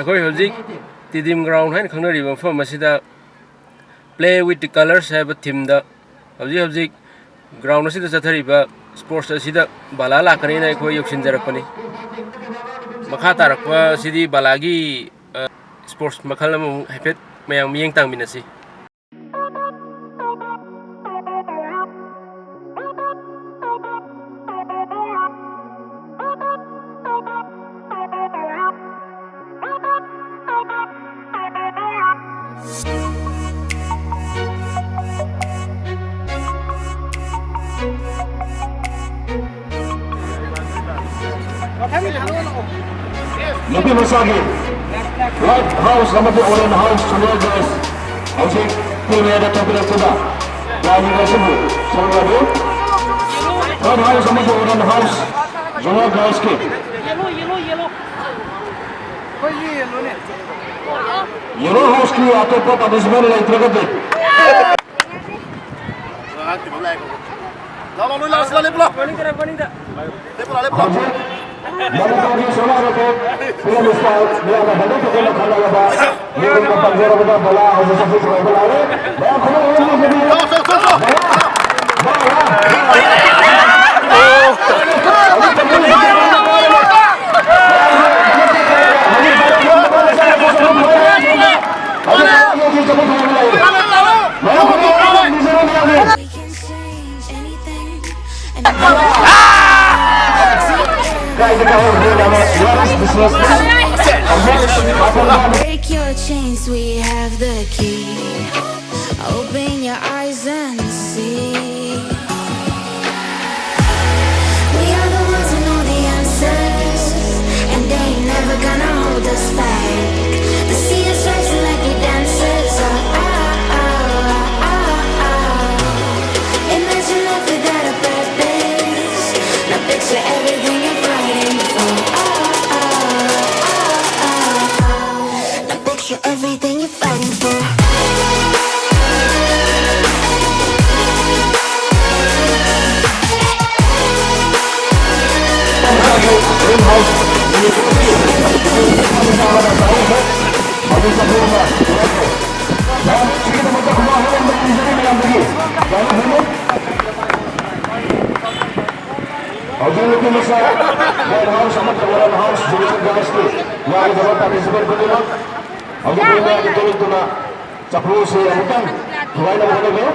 अखोई हजिक तिदिम ग्राउंड है खंगनरी मफम असिदा play with the colors have a theme da हजिक ग्राउंड असिदा चथरिबा स्पोर्ट्स असिदा बाला लाकरेना अखोई योक्सिनजरकपनि मखा तारकपा सिदी बालागी स्पोर्ट्स मखल अमु हाइफेट मयां मियें तांगमिनसि Nabi Masagi, Right House, number 4 Orange House, Sunil Girls, Housing, Team Head of Topic Suda, Rani Rasibu, Sunil Right House, number 4 Orange House, Sunil Girls Kid. Yellow House की आते पर पार्टिसिपेंट लेते हैं कभी लाओ ले बुला पानी करे ले बुला Melakukan solar itu, film style, dia akan bantu kita kalau ada, dia akan panjang kita bola, harus sampai ke bola ini. Dia kalau ini jadi, break your chains, we have the key. Open your eyes and see. We are the ones who know the answers, and they ain't never gonna hold us back. The sea is rising like we dancers. Imagine life without a purpose. Now picture everything you're fighting for. Everything you're fighting for. Aku punya betul tu nak capur saya bukan, tuai nak boleh ke?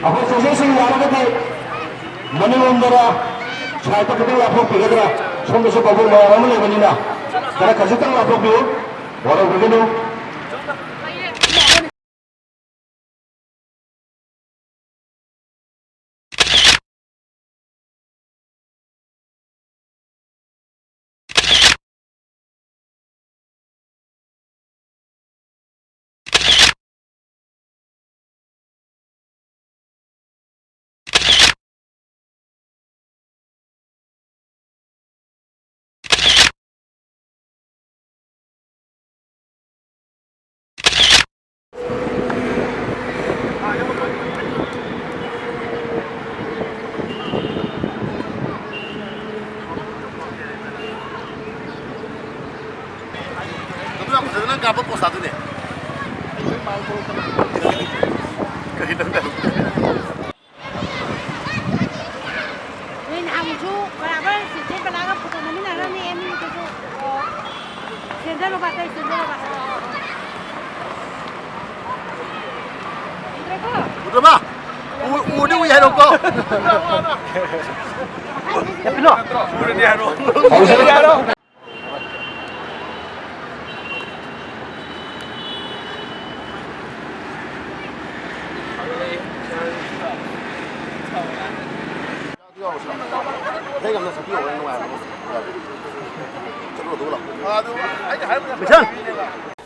Aku susah sih orang itu, mana orang saya tak kenal apa pergi dah, semua semua kabur orang mana ni na, kalau kasih tahu apa pergi, orang pergi tu. Apa pos satu ni? Kehidupan dah. When I'm too, whatever, si saya pernah kan putus nama ni ada ni, ini tu tu. Sendal lupa tu, sendal lupa. Udah bah, udah uya rokok. Ya penuh. Udah dia rokok. Udah dia rokok.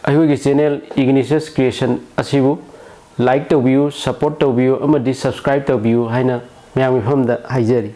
अहिगे channel igneous creation असिबु लाइक तौबियु सपोर्ट तौबियु अमदि सब्सक्राइब तौबियु हाइना मयाम मिफमदा हाइजरी।